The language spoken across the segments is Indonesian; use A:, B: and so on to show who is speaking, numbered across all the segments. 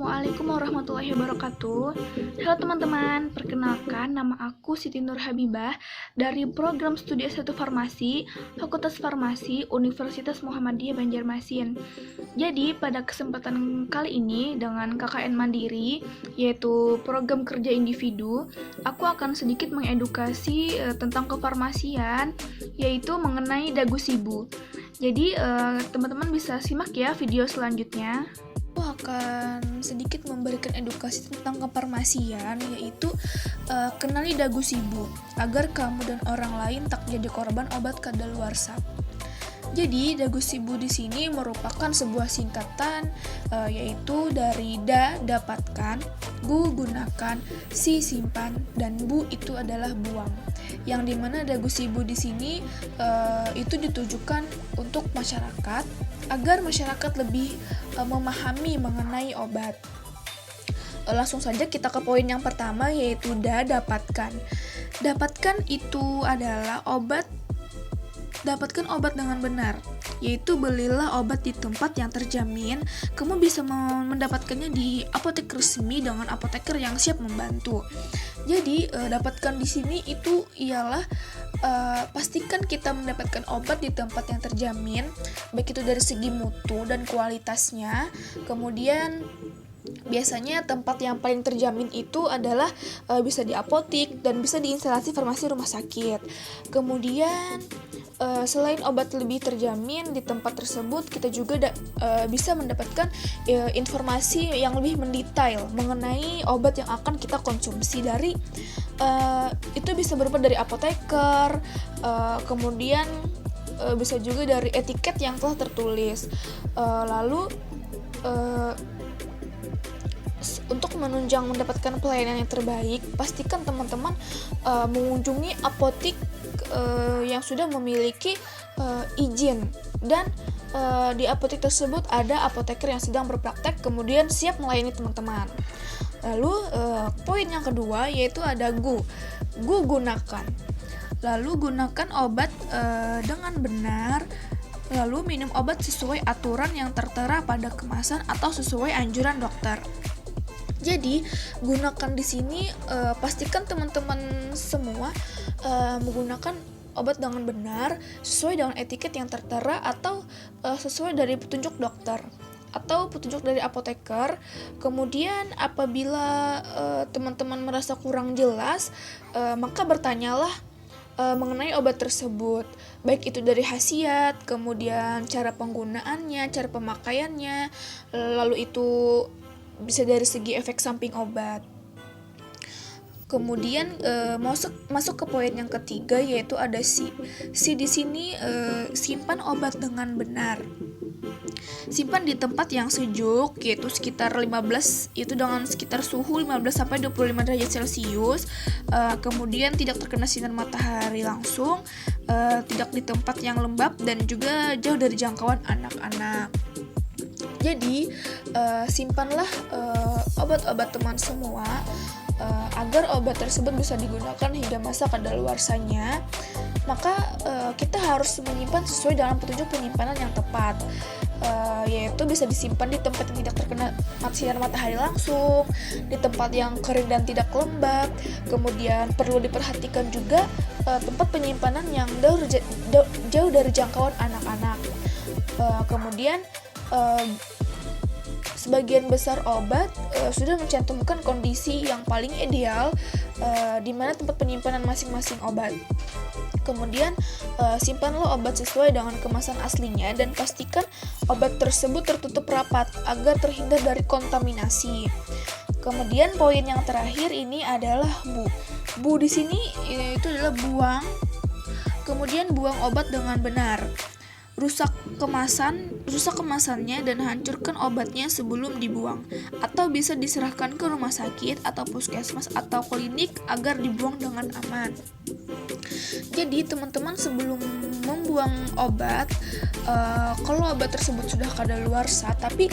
A: Assalamualaikum warahmatullahi wabarakatuh. Halo teman-teman, perkenalkan nama aku Siti Nur Habibah dari program studi S1 Farmasi, Fakultas Farmasi, Universitas Muhammadiyah Banjarmasin. Jadi pada kesempatan kali ini dengan KKN Mandiri, yaitu program kerja individu, aku akan sedikit mengedukasi tentang kefarmasian, yaitu mengenai dagu sibu. Jadi teman-teman bisa simak ya video selanjutnya. Aku akan sedikit memberikan edukasi tentang kefarmasian, yaitu kenali dagu sibu agar kamu dan orang lain tak jadi korban obat kadaluarsa. Jadi dagu sibu di sini merupakan sebuah singkatan yaitu dari dapatkan, gu gunakan, si simpan, dan bu itu adalah buang. Yang dimana dagu sibu di sini itu ditujukan untuk masyarakat agar masyarakat lebih memahami mengenai obat. Langsung saja kita ke poin yang pertama, yaitu dapatkan. Dapatkan itu adalah dapatkan obat dengan benar, yaitu belilah obat di tempat yang terjamin. Kamu bisa mendapatkannya di apotek resmi dengan apoteker yang siap membantu. Jadi dapatkan di sini itu ialah pastikan kita mendapatkan obat di tempat yang terjamin, baik itu dari segi mutu dan kualitasnya. Kemudian biasanya tempat yang paling terjamin itu adalah bisa di apotik dan bisa di instalasi farmasi rumah sakit. Kemudian selain obat lebih terjamin di tempat tersebut, kita juga bisa mendapatkan informasi yang lebih mendetail mengenai obat yang akan kita konsumsi dari itu bisa berupa dari apoteker, kemudian bisa juga dari etiket yang telah tertulis. Lalu untuk menunjang mendapatkan pelayanan yang terbaik, pastikan teman-teman mengunjungi apotik yang sudah memiliki izin, dan di apotek tersebut ada apoteker yang sedang berpraktek kemudian siap melayani teman-teman. Lalu poin yang kedua yaitu ada gu gunakan. Lalu gunakan obat dengan benar. Lalu minum obat sesuai aturan yang tertera pada kemasan atau sesuai anjuran dokter. Jadi gunakan di sini pastikan teman-teman semua menggunakan obat dengan benar sesuai dengan etiket yang tertera atau sesuai dari petunjuk dokter atau petunjuk dari apoteker. Kemudian apabila teman-teman merasa kurang jelas, maka bertanyalah mengenai obat tersebut, baik itu dari khasiat, kemudian cara penggunaannya, cara pemakaiannya, lalu itu bisa dari segi efek samping obat. Kemudian masuk ke poin yang ketiga, yaitu ada si di sini simpan obat dengan benar. Simpan di tempat yang sejuk, yaitu sekitar 15, itu dengan sekitar suhu 15 sampai 25 derajat Celcius. Kemudian tidak terkena sinar matahari langsung, tidak di tempat yang lembab, dan juga jauh dari jangkauan anak-anak. Jadi simpanlah obat-obat teman semua agar obat tersebut bisa digunakan hingga masa kadaluarsanya. Maka kita harus menyimpan sesuai dalam petunjuk penyimpanan yang tepat, yaitu bisa disimpan di tempat yang tidak terkena sinar matahari langsung, di tempat yang kering dan tidak lembab. Kemudian perlu diperhatikan juga tempat penyimpanan yang jauh dari jangkauan anak-anak. Kemudian sebagian besar obat sudah mencantumkan kondisi yang paling ideal di mana tempat penyimpanan masing-masing obat. Kemudian simpanlah obat sesuai dengan kemasan aslinya dan pastikan obat tersebut tertutup rapat agar terhindar dari kontaminasi. Kemudian poin yang terakhir ini adalah bu. Bu di sini itu adalah buang. Kemudian buang obat dengan benar. Rusak kemasannya dan hancurkan obatnya sebelum dibuang, atau bisa diserahkan ke rumah sakit atau puskesmas atau klinik agar dibuang dengan aman. Jadi teman-teman sebelum membuang obat, kalau obat tersebut sudah kadaluarsa tapi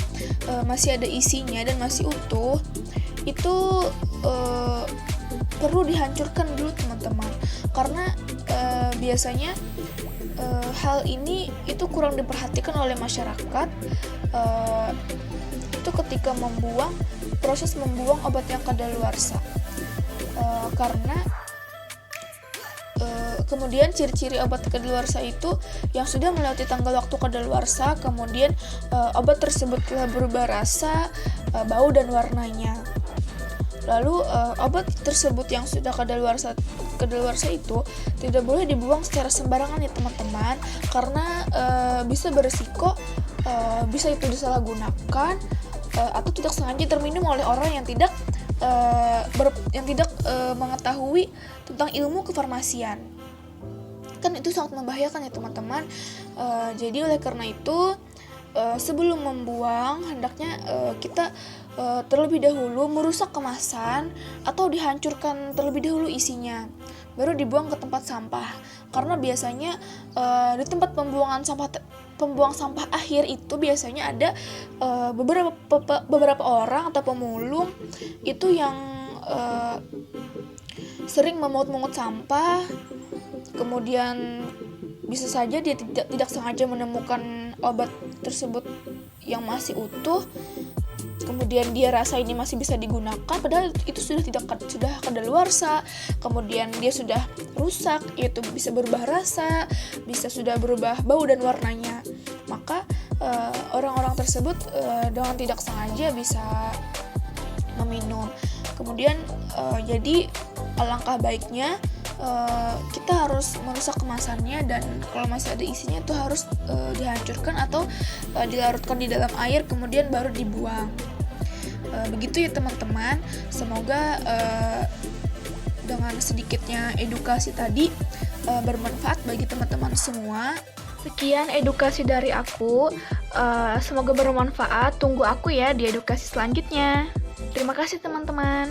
A: masih ada isinya dan masih utuh, itu perlu dihancurkan dulu teman-teman, karena biasanya hal ini itu kurang diperhatikan oleh masyarakat. itu ketika proses membuang obat yang kadaluarsa. Karena kemudian ciri-ciri obat kadaluarsa itu yang sudah melewati tanggal waktu kadaluarsa, kemudian obat tersebut telah berubah rasa, bau dan warnanya. Lalu obat tersebut yang sudah kadaluarsa itu tidak boleh dibuang secara sembarangan ya teman-teman, karena bisa berisiko bisa itu disalahgunakan atau tidak sengaja terminum oleh orang yang tidak mengetahui tentang ilmu kefarmasian. Kan itu sangat membahayakan ya teman-teman. Jadi oleh karena itu sebelum membuang hendaknya kita terlebih dahulu merusak kemasan atau dihancurkan terlebih dahulu isinya, baru dibuang ke tempat sampah. Karena biasanya di tempat pembuang sampah akhir itu biasanya ada beberapa orang atau pemulung itu yang sering memungut sampah. Kemudian bisa saja dia tidak sengaja menemukan obat tersebut yang masih utuh. Kemudian dia rasa ini masih bisa digunakan, padahal itu sudah kadaluarsa. Kemudian dia sudah rusak, yaitu bisa berubah rasa, bisa sudah berubah bau dan warnanya. Maka orang-orang tersebut dengan tidak sengaja bisa meminum. Kemudian jadi alangkah baiknya kita harus merusak kemasannya, dan kalau masih ada isinya itu harus dihancurkan atau dilarutkan di dalam air kemudian baru dibuang. Begitu ya teman-teman. Semoga dengan sedikitnya edukasi tadi bermanfaat bagi teman-teman semua. Sekian edukasi dari aku. Semoga bermanfaat. Tunggu aku ya di edukasi selanjutnya. Terima kasih teman-teman.